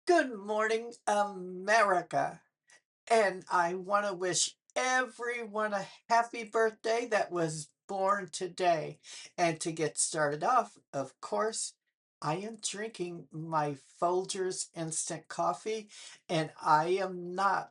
Good morning, America. And I want to wish everyone a happy birthday that was born today. And to get started off, of course, I am drinking my Folgers instant coffee, and I am not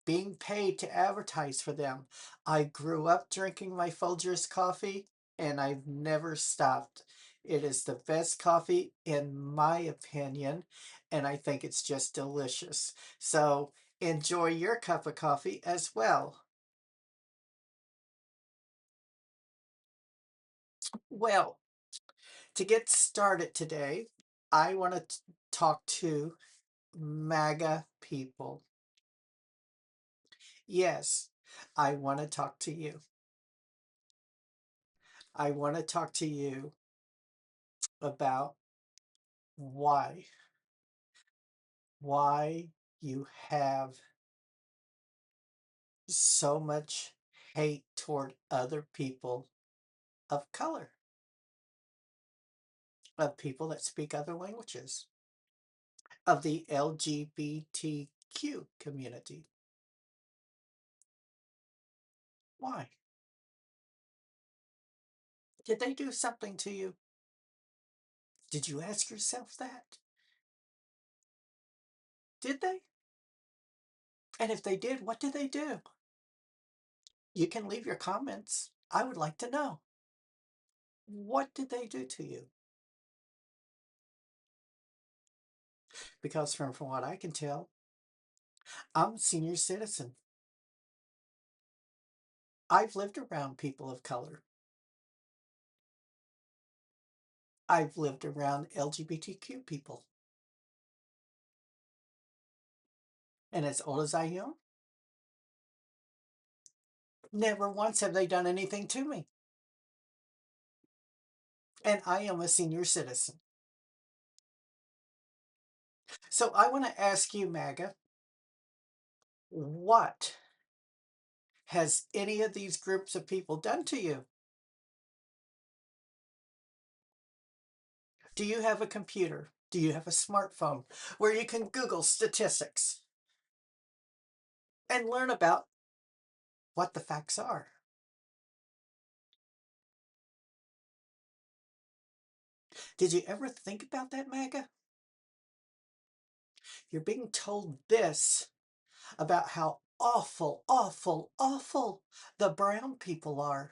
being paid to advertise for them. I grew up drinking my Folgers coffee and I've never stopped. It is the best coffee in my opinion, and I think it's just delicious. So enjoy your cup of coffee as well. Well, to get started today, I want to talk to MAGA people. Yes, I want to talk to you. I want to talk to you about why why you have so much hate toward other people of color, of people that speak other languages, of the LGBTQ community. Why? Did they do something to you? Did you ask yourself that? Did they? And if they did, what did they do? You can leave your comments. I would like to know. What did they do to you? Because from what I can tell, I'm a senior citizen. I've lived around people of color. I've lived around LGBTQ people. And as old as I am, never once have they done anything to me. And I am a senior citizen. So I want to ask you, MAGA, what has any of these groups of people done to you? Do you have a computer? Do you have a smartphone where you can Google statistics and learn about what the facts are? Did you ever think about that, MAGA? You're being told this about how awful, awful, awful the brown people are.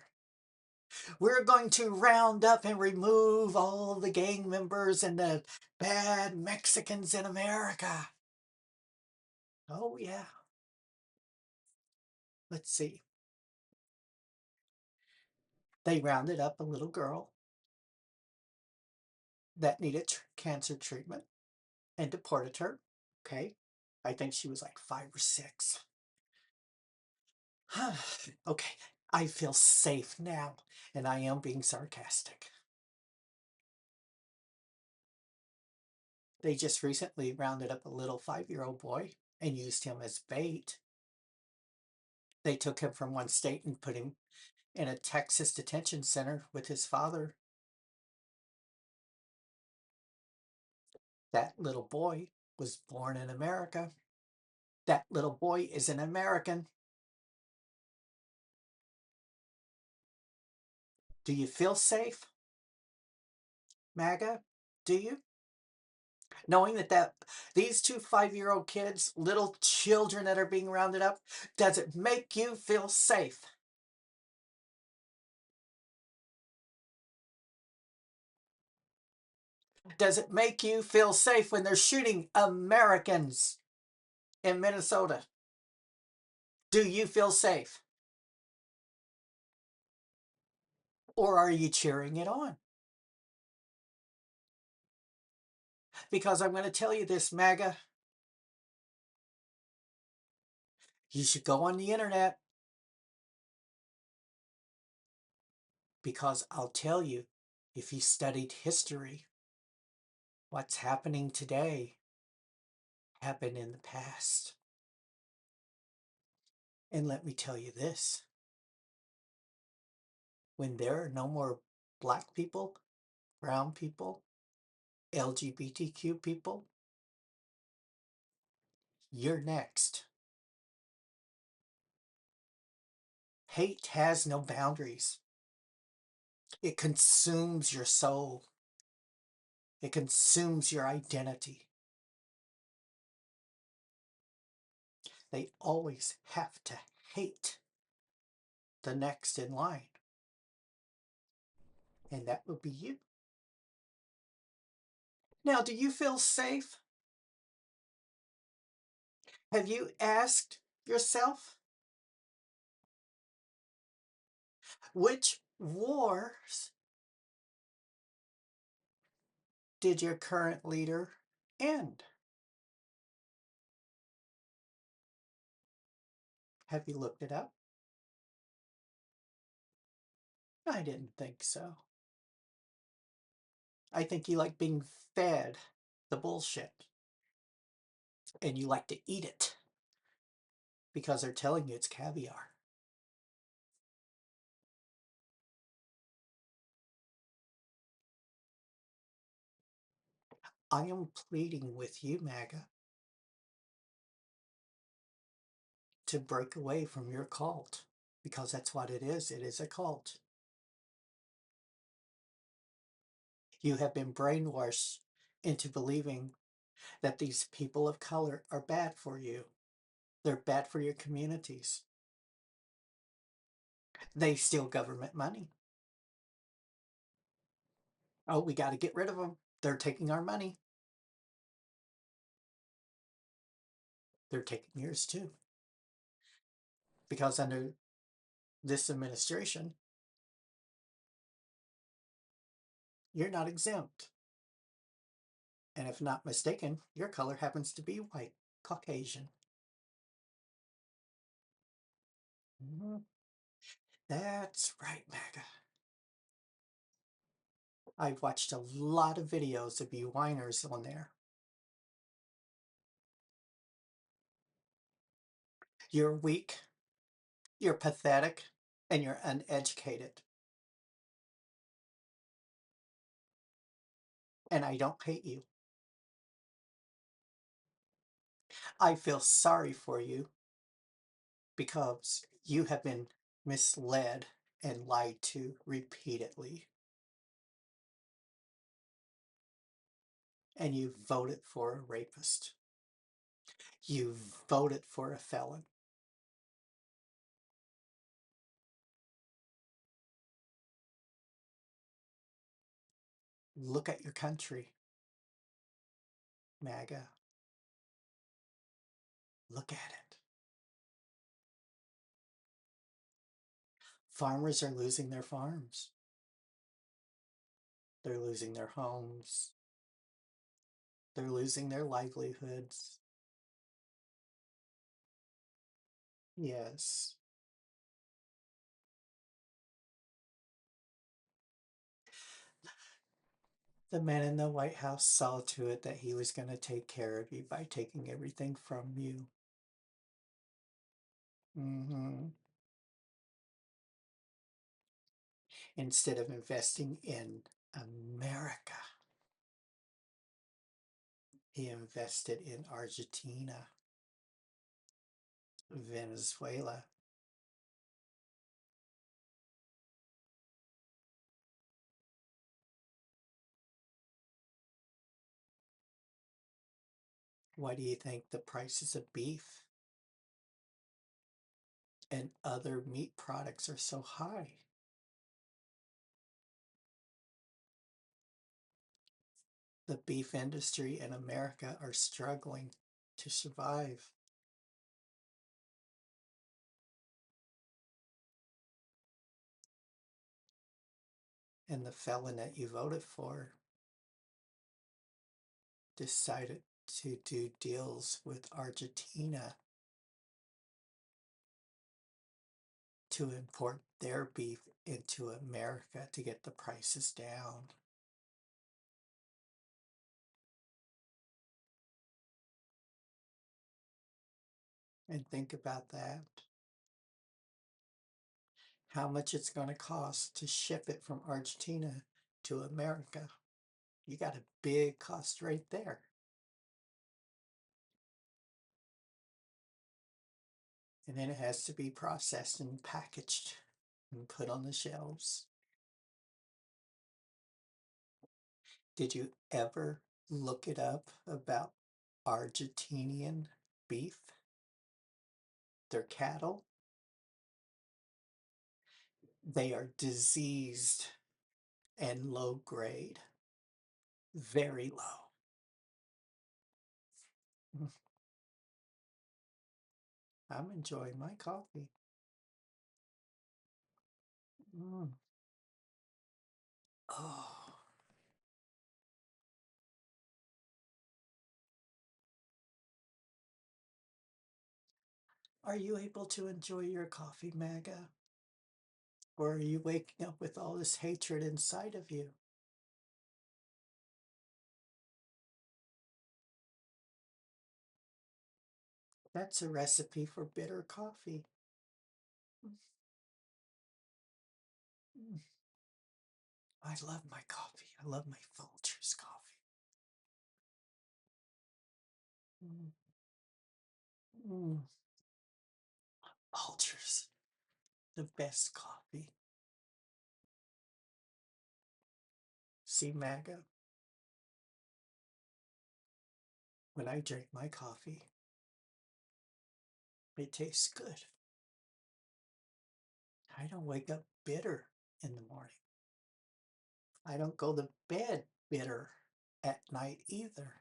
We're going to round up and remove all the gang members and the bad Mexicans in America. Oh, yeah. Let's see. They rounded up a little girl that needed cancer treatment and deported her. Okay. I think she was like 5 or 6. Okay. I feel safe now, and I am being sarcastic. They just recently rounded up a little 5-year-old boy and used him as bait. They took him from one state and put him in a Texas detention center with his father. That little boy was born in America. That little boy is an American. Do you feel safe, MAGA? Do you? Knowing that these two 5-year-old kids, little children that are being rounded up, does it make you feel safe? Does it make you feel safe when they're shooting Americans in Minnesota? Do you feel safe? Or are you cheering it on? Because I'm going to tell you this, MAGA. You should go on the internet, because I'll tell you, if you studied history, what's happening today happened in the past. And let me tell you this, when there are no more black people, brown people, LGBTQ people, You're next. Hate has no boundaries. It consumes your soul. It consumes your identity. They always have to hate the next in line. And that would be you. Now, do you feel safe? Have you asked yourself which wars did your current leader end? Have you looked it up? I didn't think so. I think you like being fed the bullshit and you like to eat it because they're telling you it's caviar. I am pleading with you, Maga, to break away from your cult because that's what it is. It is a cult. You have been brainwashed into believing that these people of color are bad for you. They're bad for your communities. They steal government money. Oh, we got to get rid of them. They're taking our money. They're taking yours too. Because under this administration, you're not exempt. And if not mistaken, your color happens to be white, Caucasian. Mhm. That's right, MAGA. I've watched a lot of videos of you whiners on there. You're weak, you're pathetic, and you're uneducated. And I don't hate you. I feel sorry for you because you have been misled and lied to repeatedly. And you voted for a rapist. You voted for a felon. Look at your country, MAGA. Look at it. Farmers are losing their farms. They're losing their homes. They're losing their livelihoods. Yes. The man in the White House saw to it that he was going to take care of you by taking everything from you. Hmm. Instead of investing in America, he invested in Argentina, Venezuela. Why do you think the prices of beef and other meat products are so high? The beef industry in America are struggling to survive. And the felon that you voted for decided to do deals with Argentina to import their beef into America to get the prices down. And think about that. How much it's going to cost to ship it from Argentina to America. You got a big cost right there. and then it has to be processed and packaged and put on the shelves. Did you ever look it up about Argentinian beef? Their cattle, they are diseased and low grade, very low. Mm, I'm enjoying my coffee. Mm. Oh, are you able to enjoy your coffee, Maga? Or are you waking up with all this hatred inside of you? That's a recipe for bitter coffee. Mm. I love my coffee. I love my Folgers coffee. Mm. Mm. Folgers, the best coffee. See, Maga, when I drink my coffee, it tastes good. I don't wake up bitter in the morning. I don't go to bed bitter at night either.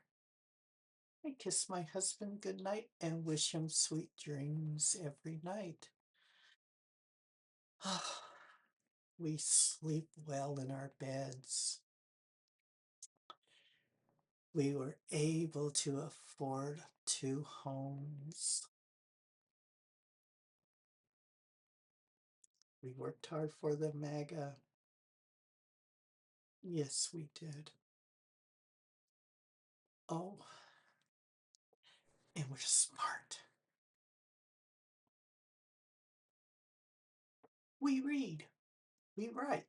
I kiss my husband good night and wish him sweet dreams every night. We sleep well in our beds. We were able to afford 2 homes. We worked hard for the Maga. Yes, we did. Oh, and we're smart. We read. We write.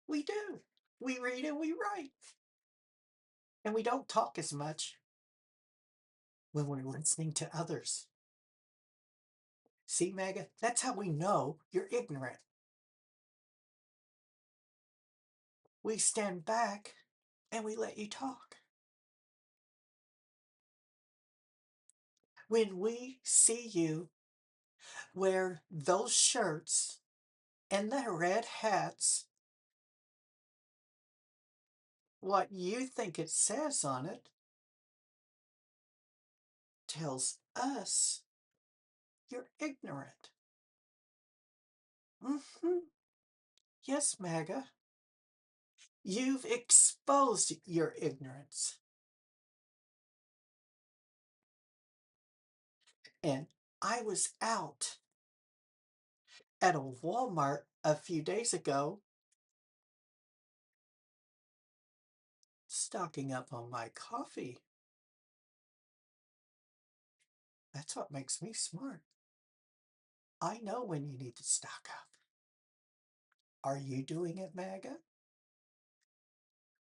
We do. We read and we write. And we don't talk as much when we're listening to others. See, Maga, that's how we know you're ignorant. We stand back and we let you talk. When we see you wear those shirts and the red hats, what you think it says on it tells us you're ignorant. Mm-hmm. Yes, Maga. You've exposed your ignorance. And I was out at a Walmart a few days ago stocking up on my coffee. That's what makes me smart. I know when you need to stock up. Are you doing it, Maga?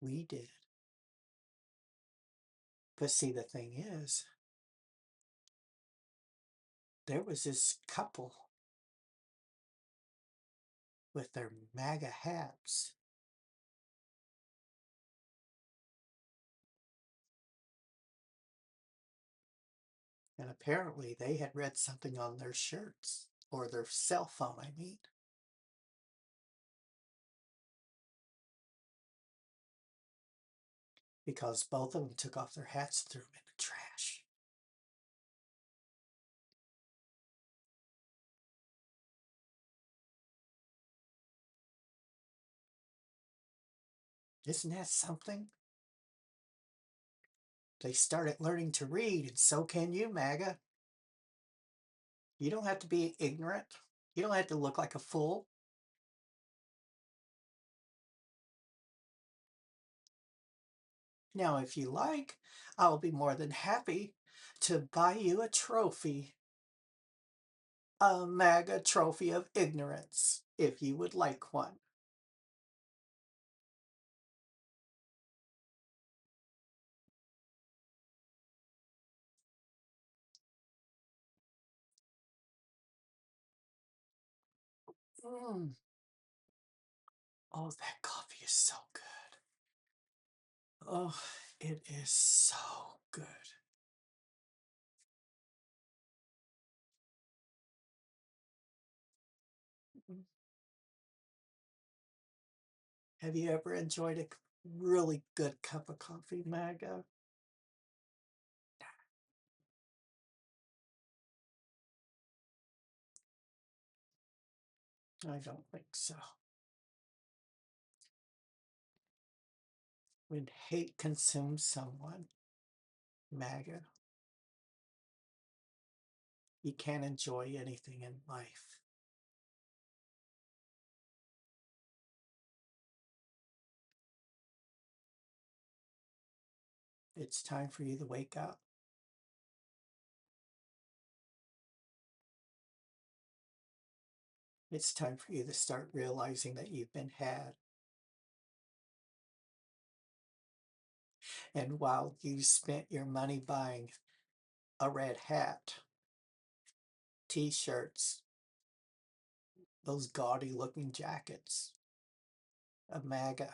We did. But see, the thing is, there was this couple with their MAGA hats. And apparently they had read something on their shirts, or their cell phone, I mean. Because both of them took off their hats and threw them in the trash. Isn't that something? They started learning to read, and so can you, MAGA. You don't have to be ignorant. You don't have to look like a fool. Now, if you like, I'll be more than happy to buy you a trophy, a MAGA trophy of ignorance, if you would like one. Mm. Oh, that coffee is so good. Oh, it is so good. Mm. Have you ever enjoyed a really good cup of coffee, Maga? I don't think so. When hate consumes someone, Maga, you can't enjoy anything in life. It's time for you to wake up. It's time for you to start realizing that you've been had. And while you spent your money buying a red hat, t-shirts, those gaudy looking jackets, a MAGA,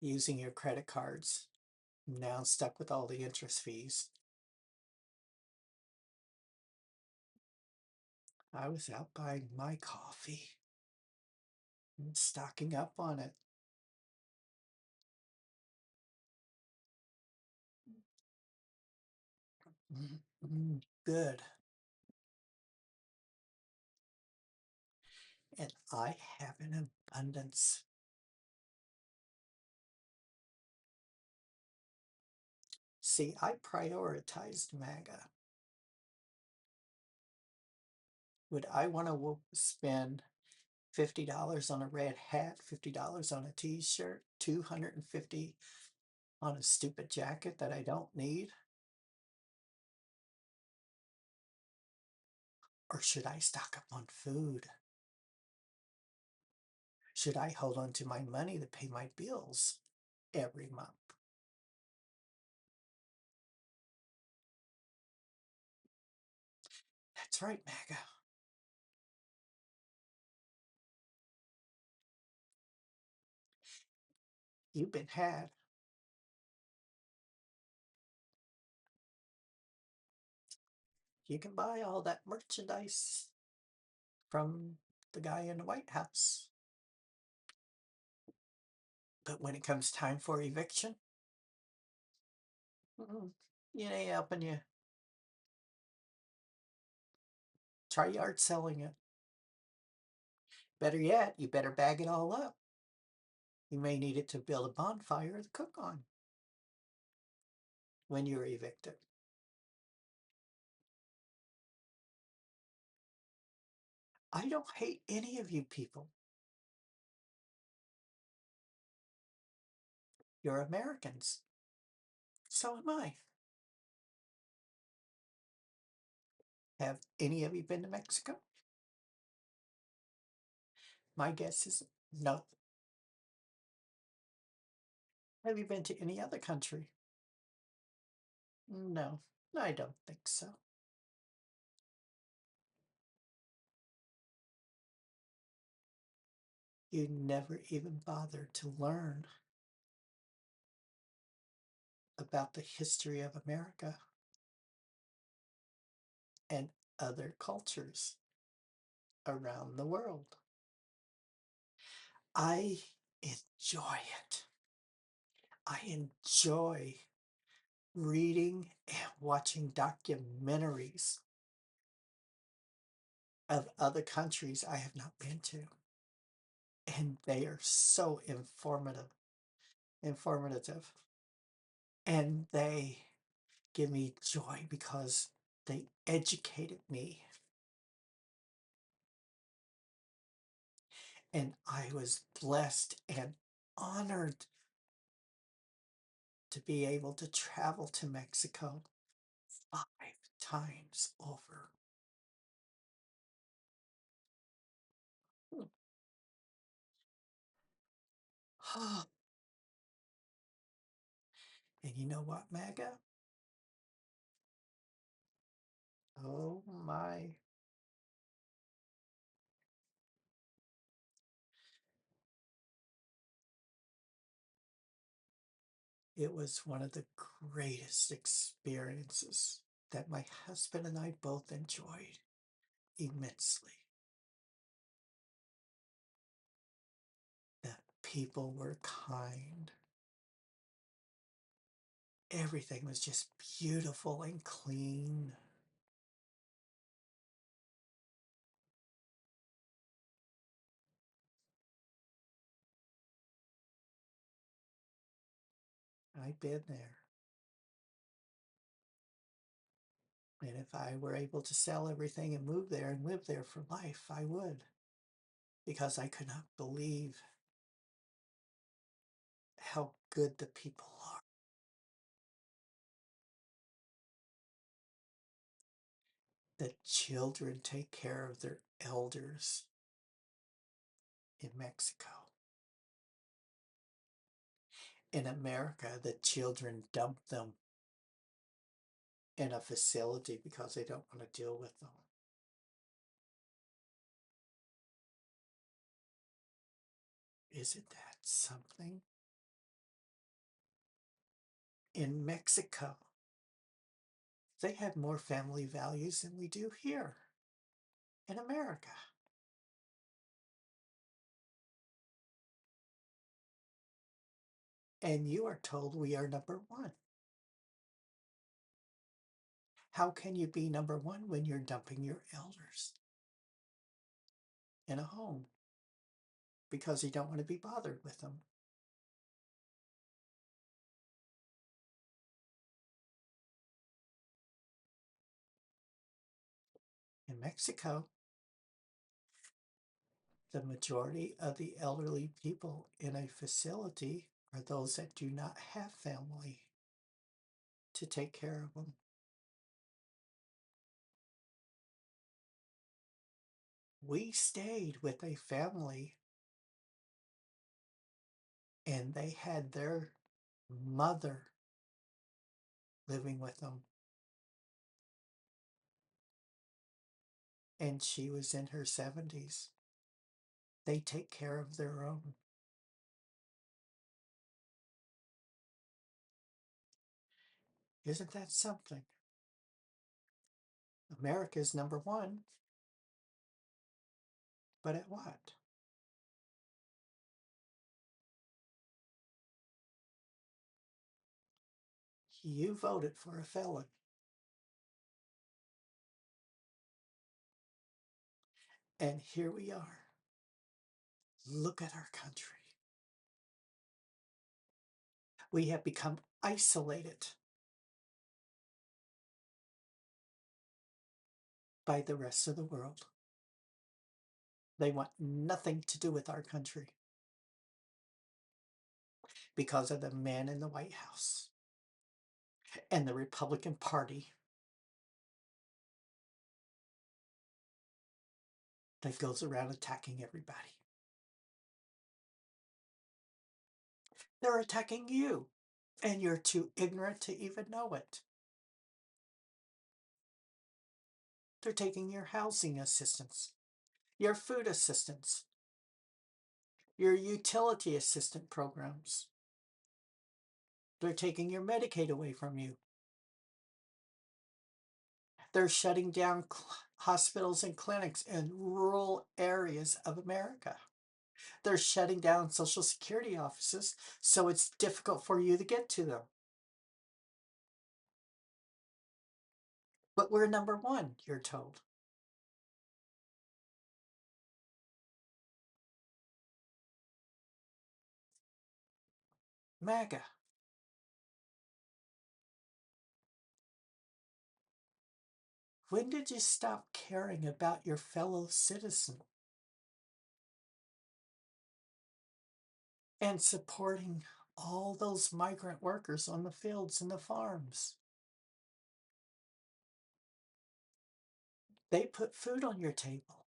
using your credit cards, now stuck with all the interest fees. I was out buying my coffee and stocking up on it. Good. And I have an abundance. See, I prioritized MAGA. Would I want to spend $50 on a red hat, $50 on a t-shirt, 250 on a stupid jacket that I don't need? Or should I stock up on food? Should I hold on to my money to pay my bills every month? That's right, MAGA. You've been had. You can buy all that merchandise from the guy in the White House. But when it comes time for eviction, it ain't helping you. Try yard selling it. Better yet, you better bag it all up. You may need it to build a bonfire to cook on when you're evicted. I don't hate any of you people. You're Americans. So am I. Have any of you been to Mexico? My guess is no. Have you been to any other country? No, I don't think so. You never even bothered to learn about the history of America and other cultures around the world. I enjoy it. I enjoy reading and watching documentaries of other countries I have not been to. And they are so informative. And they give me joy because they educated me. And I was blessed and honored to be able to travel to Mexico 5 times over. And you know what, MAGA? Oh my. It was one of the greatest experiences that my husband and I both enjoyed immensely. The people were kind. Everything was just beautiful and clean. I've been there. And if I were able to sell everything and move there and live there for life, I would. Because I could not believe how good the people are. The children take care of their elders in Mexico. In America, the children dump them in a facility because they don't want to deal with them. Isn't that something? In Mexico, they have more family values than we do here in America. And you are told we are number one. How can you be number one when you're dumping your elders in a home because you don't want to be bothered with them? In Mexico, the majority of the elderly people in a facility are those that do not have family to take care of them. We stayed with a family and they had their mother living with them, and she was in her 70s. They take care of their own. Isn't that something? America's number one, but at what? You voted for a felon. And here we are. Look at our country. We have become isolated by the rest of the world. They want nothing to do with our country because of the man in the White House and the Republican Party that goes around attacking everybody. They're attacking you, and you're too ignorant to even know it. They're taking your housing assistance, your food assistance, your utility assistant programs. They're taking your Medicaid away from you. They're shutting down hospitals and clinics in rural areas of America. They're shutting down Social Security offices so it's difficult for you to get to them. But we're number one, you're told. MAGA. When did you stop caring about your fellow citizen and supporting all those migrant workers on the fields and the farms? They put food on your table.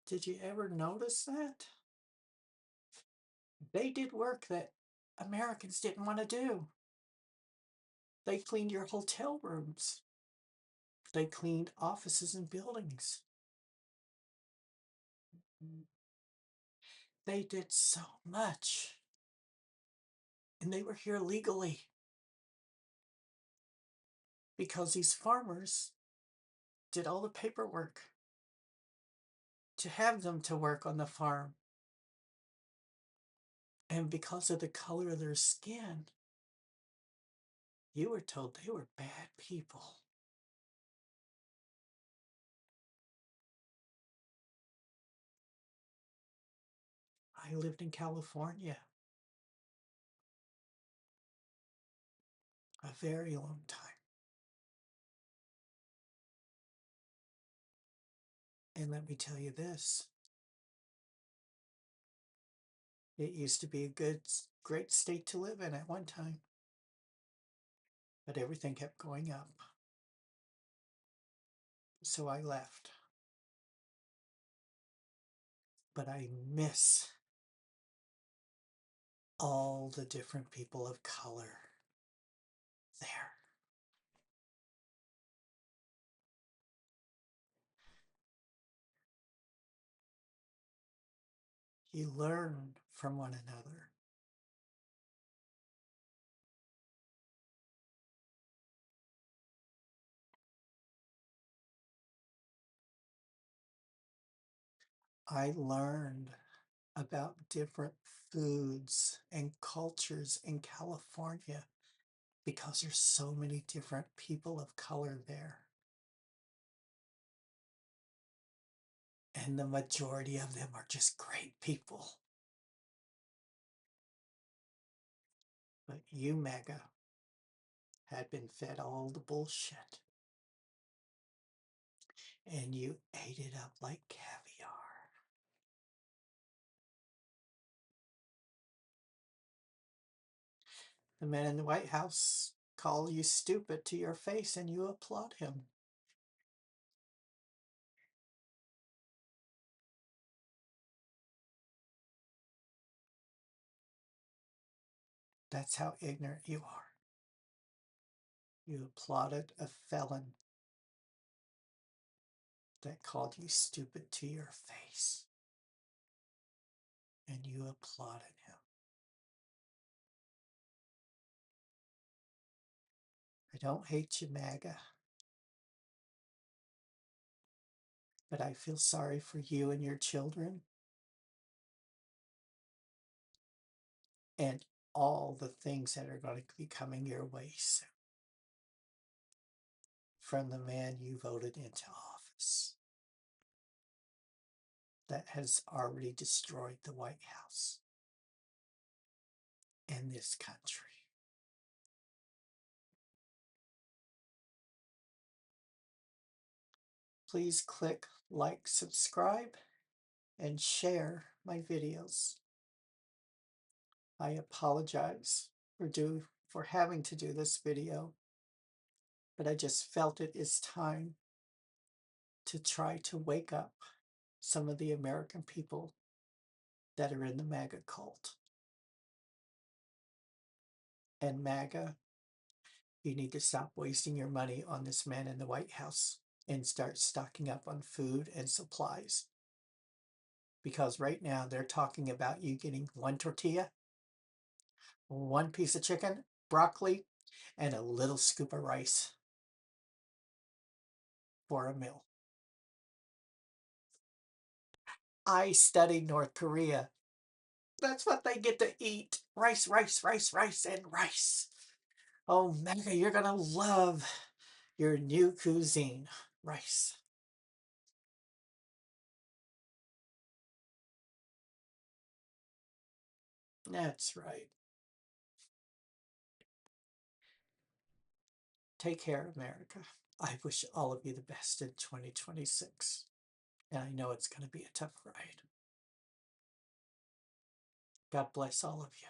Did you ever notice that? They did work that Americans didn't want to do. They cleaned your hotel rooms. They cleaned offices and buildings. They did so much, and they were here legally because these farmers did all the paperwork to have them to work on the farm. And because of the color of their skin, you were told they were bad people. I lived in California a very long time. And let me tell you this, it used to be a great state to live in at one time, but everything kept going up. So I left. But I miss all the different people of color there. You learn from one another. I learned about different foods and cultures in California because there's so many different people of color there. And the majority of them are just great people. But you, Maga, had been fed all the bullshit. And you ate it up like caviar. The man in the White House call you stupid to your face and you applaud him. That's how ignorant you are. You applauded a felon that called you stupid to your face. And you applauded him. I don't hate you, MAGA. But I feel sorry for you and your children. And all the things that are going to be coming your way soon. From the man you voted into office. That has already destroyed the White House. And this country. Please click like, subscribe, and share my videos. I apologize for having to do this video, but I just felt it is time to try to wake up some of the American people that are in the MAGA cult. And MAGA, you need to stop wasting your money on this man in the White House and start stocking up on food and supplies. Because right now they're talking about you getting one tortilla, one piece of chicken, broccoli, and a little scoop of rice for a meal. I studied North Korea. That's what they get to eat. Rice, rice, rice, rice, and rice. Oh, Mega, you're going to love your new cuisine, rice. That's right. Take care, America. I wish all of you the best in 2026. And I know it's going to be a tough ride. God bless all of you.